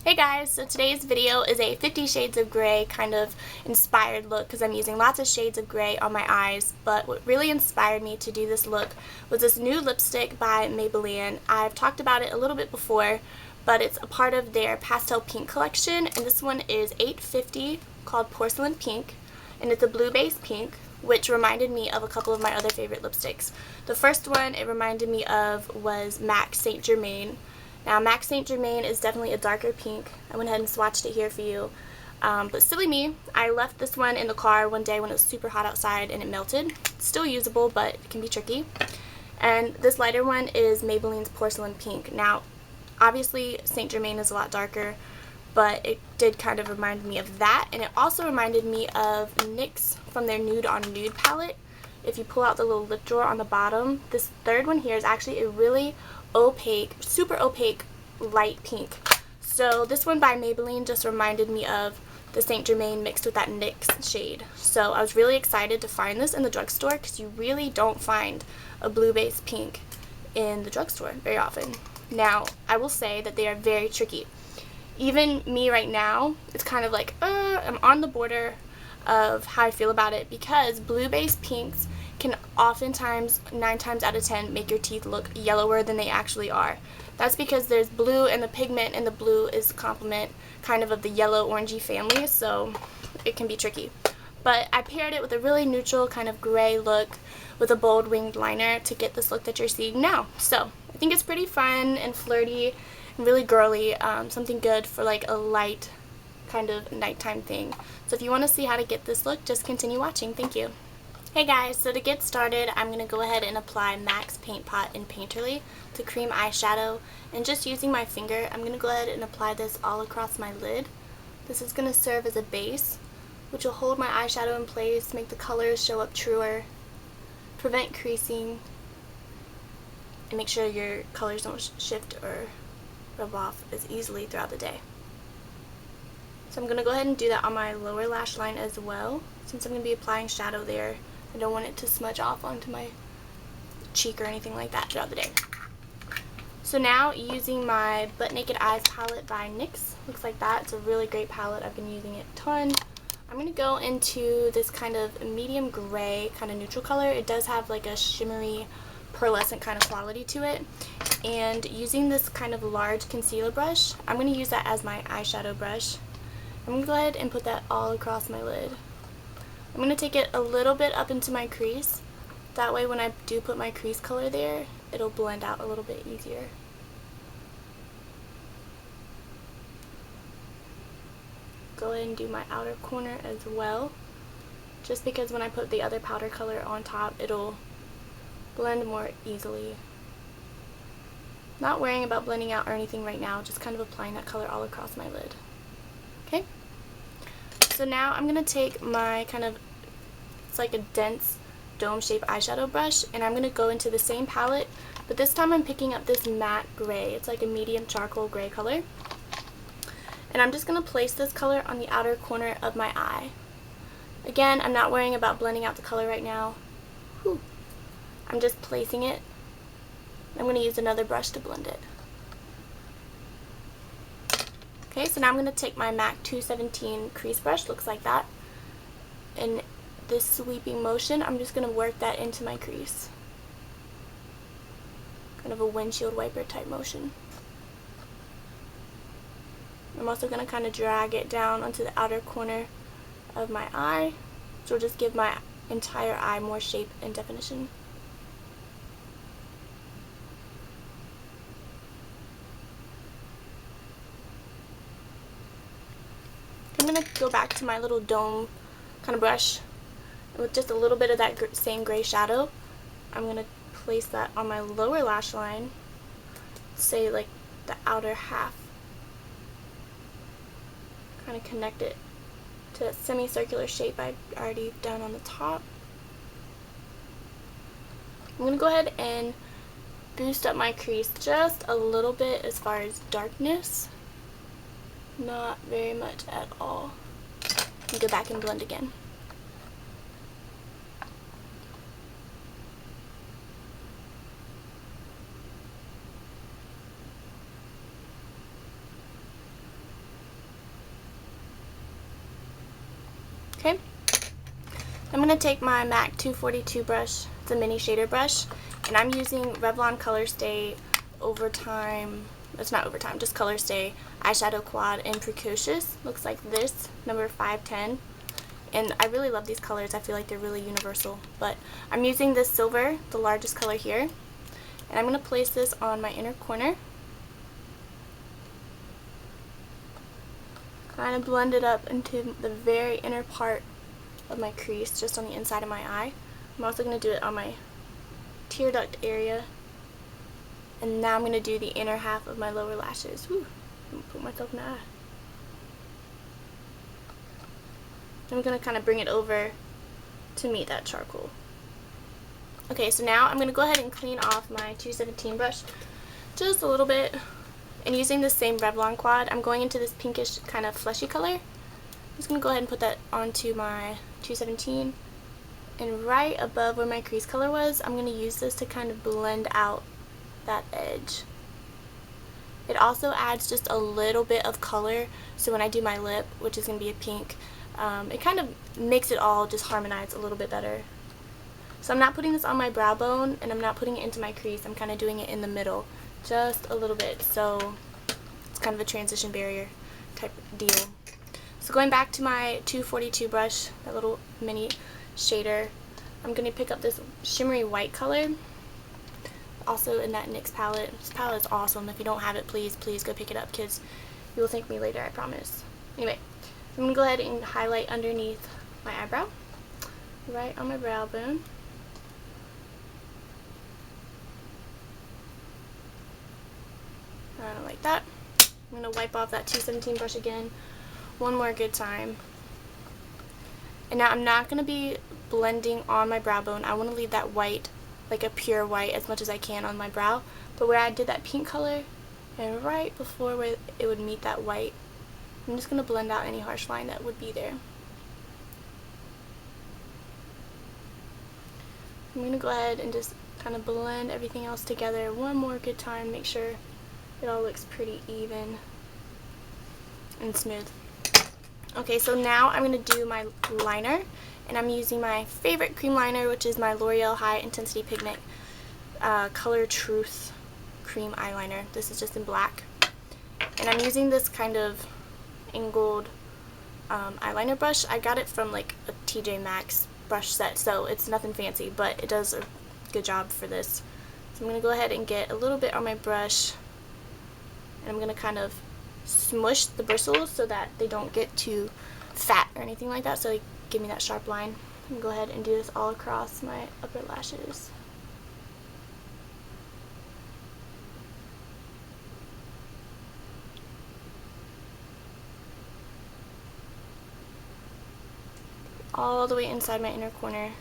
Hey guys, so today's video is a 50 Shades of Grey kind of inspired look because I'm using lots of shades of grey on my eyes, but what really inspired me to do this look was this new lipstick by Maybelline. I've talked about it a little bit before, but it's a part of their pastel pink collection, and this one is $8.50, called Porcelain Pink, and it's a blue base pink, which reminded me of a couple of my other favorite lipsticks. The first one it reminded me of was MAC Saint Germain. Now, MAC Saint Germain is definitely a darker pink. I went ahead and swatched it here for you. But silly me, I left this one in the car one day when it was super hot outside and it melted. It's still usable, but it can be tricky. And this lighter one is Maybelline's Porcelain Pink. Now, obviously, Saint Germain is a lot darker, but it did kind of remind me of that. And it also reminded me of NYX from their Nude on Nude palette. If you pull out the little lip drawer on the bottom, this third one here is actually a really opaque, super opaque light pink. So this one by Maybelline just reminded me of the Saint Germain mixed with that NYX shade. So I was really excited to find this in the drugstore because you really don't find a blue base pink in the drugstore very often. Now, I will say that they are very tricky. Even me right now, it's kind of like, I'm on the border of how I feel about it because blue base pinks can oftentimes, 9 times out of 10, make your teeth look yellower than they actually are. That's because there's blue, and the pigment in the blue is a complement kind of the yellow orangey family, so it can be tricky. But I paired it with a really neutral kind of gray look with a bold winged liner to get this look that you're seeing now. So I think it's pretty fun and flirty and really girly, something good for like a light kind of nighttime thing. So if you want to see how to get this look, just continue watching. Thank you. Hey guys, so to get started, I'm going to go ahead and apply MAC's Paint Pot in Painterly to cream eyeshadow, and just using my finger, I'm going to go ahead and apply this all across my lid. This is going to serve as a base, which will hold my eyeshadow in place, make the colors show up truer, prevent creasing, and make sure your colors don't shift or rub off as easily throughout the day. So I'm going to go ahead and do that on my lower lash line as well, since I'm going to be applying shadow there. I don't want it to smudge off onto my cheek or anything like that throughout the day. So now, using my Butt Naked Eyes palette by NYX, looks like that. It's a really great palette. I've been using it a ton. I'm going to go into this kind of medium gray, kind of neutral color. It does have like a shimmery, pearlescent kind of quality to it. And using this kind of large concealer brush, I'm going to use that as my eyeshadow brush. I'm going to go ahead and put that all across my lid. I'm going to take it a little bit up into my crease. That way when I do put my crease color there, it'll blend out a little bit easier. Go ahead and do my outer corner as well. Just because when I put the other powder color on top, it'll blend more easily. Not worrying about blending out or anything right now, just kind of applying that color all across my lid. Okay? So now I'm going to take my kind of, it's like a dense dome-shaped eyeshadow brush, and I'm going to go into the same palette, but this time I'm picking up this matte gray. It's like a medium charcoal gray color. And I'm just going to place this color on the outer corner of my eye. Again, I'm not worrying about blending out the color right now. Whew. I'm just placing it. I'm going to use another brush to blend it. Okay, so now I'm going to take my MAC 217 crease brush, looks like that. In this sweeping motion, I'm just going to work that into my crease. Kind of a windshield wiper type motion. I'm also going to kind of drag it down onto the outer corner of my eye, so it'll just give my entire eye more shape and definition. I'm going to go back to my little dome kind of brush with just a little bit of that same gray shadow. I'm going to place that on my lower lash line, say like the outer half. Kind of connect it to that semicircular shape I already done on the top. I'm going to go ahead and boost up my crease just a little bit as far as darkness. Not very much at all. And go back and blend again. I'm going to take my MAC 242 brush, it's a mini shader brush, and I'm using Revlon Colorstay Overtime, it's not Overtime, just Colorstay Eyeshadow Quad in Precocious. Looks like this, number 510. And I really love these colors. I feel like they're really universal. But I'm using this silver, the largest color here. And I'm going to place this on my inner corner. Kind of blend it up into the very inner part of my crease, just on the inside of my eye. I'm also going to do it on my tear duct area. And now I'm going to do the inner half of my lower lashes. Whew, I'm going to put myself in the eye. I'm going to kind of bring it over to meet that charcoal. Okay, so now I'm going to go ahead and clean off my 217 brush just a little bit. And using the same Revlon Quad, I'm going into this pinkish kind of fleshy color. I'm just going to go ahead and put that onto my 217. And right above where my crease color was, I'm going to use this to kind of blend out that edge. It also adds just a little bit of color, so when I do my lip, which is going to be a pink, it kind of makes it all just harmonize a little bit better. So I'm not putting this on my brow bone, and I'm not putting it into my crease. I'm kind of doing it in the middle, just a little bit, so it's kind of a transition barrier type deal. So going back to my 242 brush, that little mini shader, I'm going to pick up this shimmery white color, also in that NYX palette. This palette is awesome. If you don't have it, please go pick it up, kids. You will thank me later, I promise. Anyway, I'm going to go ahead and highlight underneath my eyebrow, right on my brow bone. Like that. I'm going to wipe off that 217 brush again one more good time. And now I'm not going to be blending on my brow bone. I want to leave that white, like a pure white, as much as I can on my brow. But where I did that pink color, and right before where it would meet that white, I'm just going to blend out any harsh line that would be there. I'm going to go ahead and just kind of blend everything else together one more good time. Make sure it all looks pretty even and smooth. Okay, so now I'm going to do my liner, and I'm using my favorite cream liner, which is my L'Oreal High Intensity Pigment Color Truth Cream Eyeliner. This is just in black. And I'm using this kind of angled eyeliner brush. I got it from like a TJ Maxx brush set, so it's nothing fancy, but it does a good job for this. So I'm going to go ahead and get a little bit on my brush, and I'm going to kind of smush the bristles so that they don't get too fat or anything like that, so they give me that sharp line. I'm going to go ahead and do this all across my upper lashes. All the way inside my inner corner.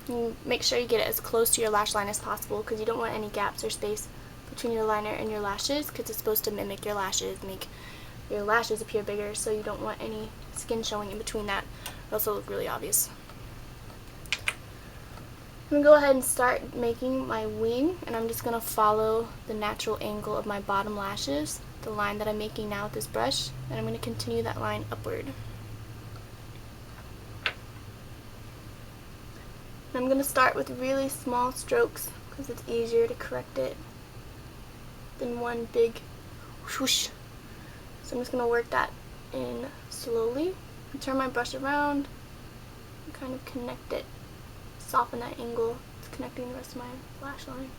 And make sure you get it as close to your lash line as possible, because you don't want any gaps or space between your liner and your lashes, because it's supposed to mimic your lashes, make your lashes appear bigger, so you don't want any skin showing in between that, or else it'll look really obvious. I'm going to go ahead and start making my wing, and I'm just going to follow the natural angle of my bottom lashes, the line that I'm making now with this brush, and I'm going to continue that line upward. And I'm going to start with really small strokes, because it's easier to correct it than one big whoosh. So I'm just going to work that in slowly, and turn my brush around, and kind of connect it. Soften that angle. It's connecting the rest of my lash line.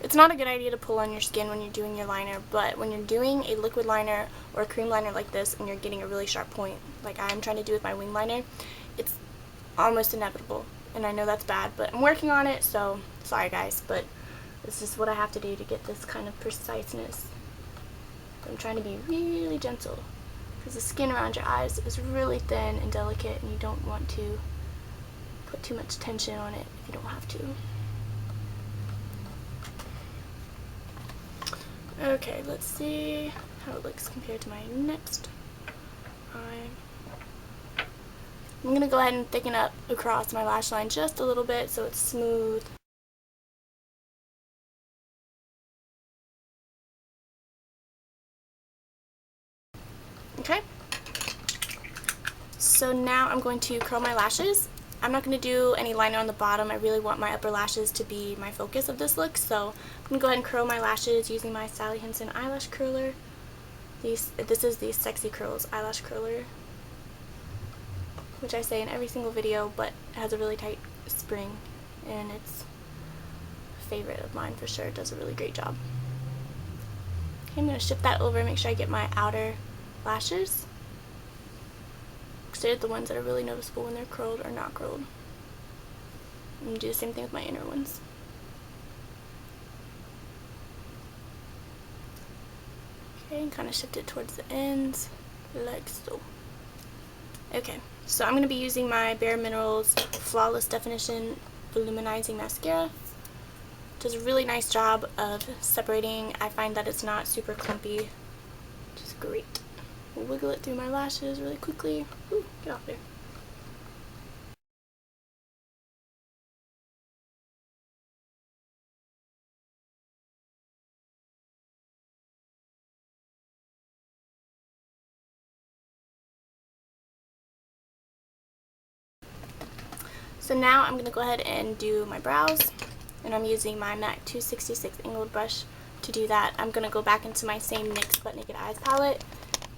It's not a good idea to pull on your skin when you're doing your liner, but when you're doing a liquid liner or a cream liner like this and you're getting a really sharp point, like I'm trying to do with my wing liner, it's almost inevitable. And I know that's bad, but I'm working on it, so sorry guys, but this is what I have to do to get this kind of preciseness. I'm trying to be really gentle, because the skin around your eyes is really thin and delicate, and you don't want to put too much tension on it if you don't have to. Okay, let's see how it looks compared to my next eye. I'm going to go ahead and thicken up across my lash line just a little bit so it's smooth. Okay. So now I'm going to curl my lashes. I'm not going to do any liner on the bottom. I really want my upper lashes to be my focus of this look. So I'm going to go ahead and curl my lashes using my Sally Hensen eyelash curler. This is the Sexy Curls eyelash curler, which I say in every single video, but it has a really tight spring and it's a favorite of mine for sure. It does a really great job. Okay, I'm going to shift that over and make sure I get my outer lashes. They're the ones that are really noticeable when they're curled or not curled. I'm going to do the same thing with my inner ones. Okay, and kind of shift it towards the ends, like so. Okay, so I'm going to be using my BareMinerals Flawless Definition Voluminizing Mascara. It does a really nice job of separating. I find that it's not super clumpy, which is great. We'll wiggle it through my lashes really quickly. Ooh, get off there. So now I'm going to go ahead and do my brows, and I'm using my MAC 266 angled brush to do that. I'm going to go back into my same NYX Butt Naked Eyes palette,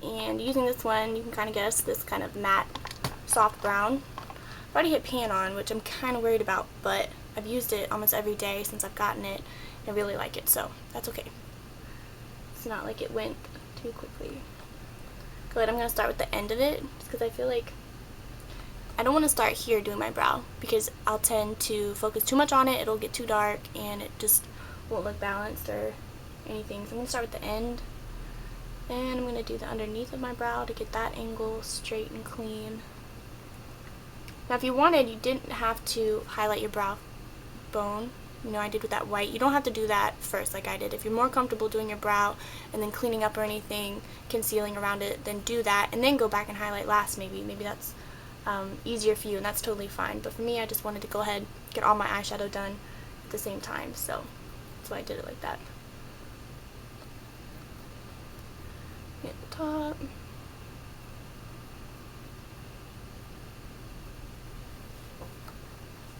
and using this one, you can kind of guess this kind of matte, soft brown. I've already hit pan on, which I'm kind of worried about, but I've used it almost every day since I've gotten it. I really like it, so that's okay. It's not like it went too quickly. Good, I'm going to start with the end of it, just because I feel like I don't want to start here doing my brow, because I'll tend to focus too much on it, it'll get too dark, and it just won't look balanced or anything. So I'm going to start with the end, and I'm going to do the underneath of my brow to get that angle straight and clean. Now if you wanted, you didn't have to highlight your brow bone. You know, I did with that white. You don't have to do that first like I did. If you're more comfortable doing your brow and then cleaning up or anything, concealing around it, then do that, and then go back and highlight last maybe. Maybe that's easier for you, and that's totally fine. But for me, I just wanted to go ahead, get all my eyeshadow done at the same time, so that's why I did it like that. At the top.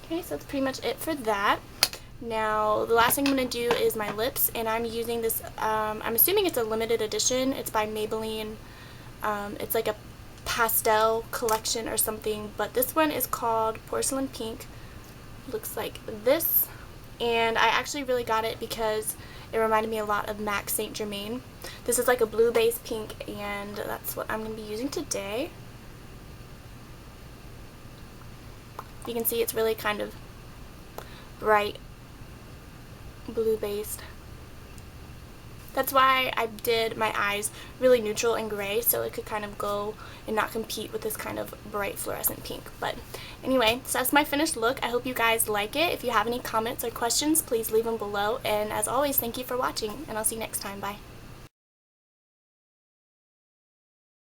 Okay, so that's pretty much it for that. Now, the last thing I'm going to do is my lips, and I'm using this, I'm assuming it's a limited edition. It's by Maybelline. It's like a pastel collection or something, but this one is called Porcelain Pink. Looks like this, and I actually really got it because it reminded me a lot of MAC Saint Germain. This is like a blue base pink, and that's what I'm going to be using today. You can see it's really kind of bright blue based. That's why I did my eyes really neutral and gray, so it could kind of go and not compete with this kind of bright fluorescent pink. But anyway, so that's my finished look. I hope you guys like it. If you have any comments or questions, please leave them below. And as always, thank you for watching, and I'll see you next time. Bye.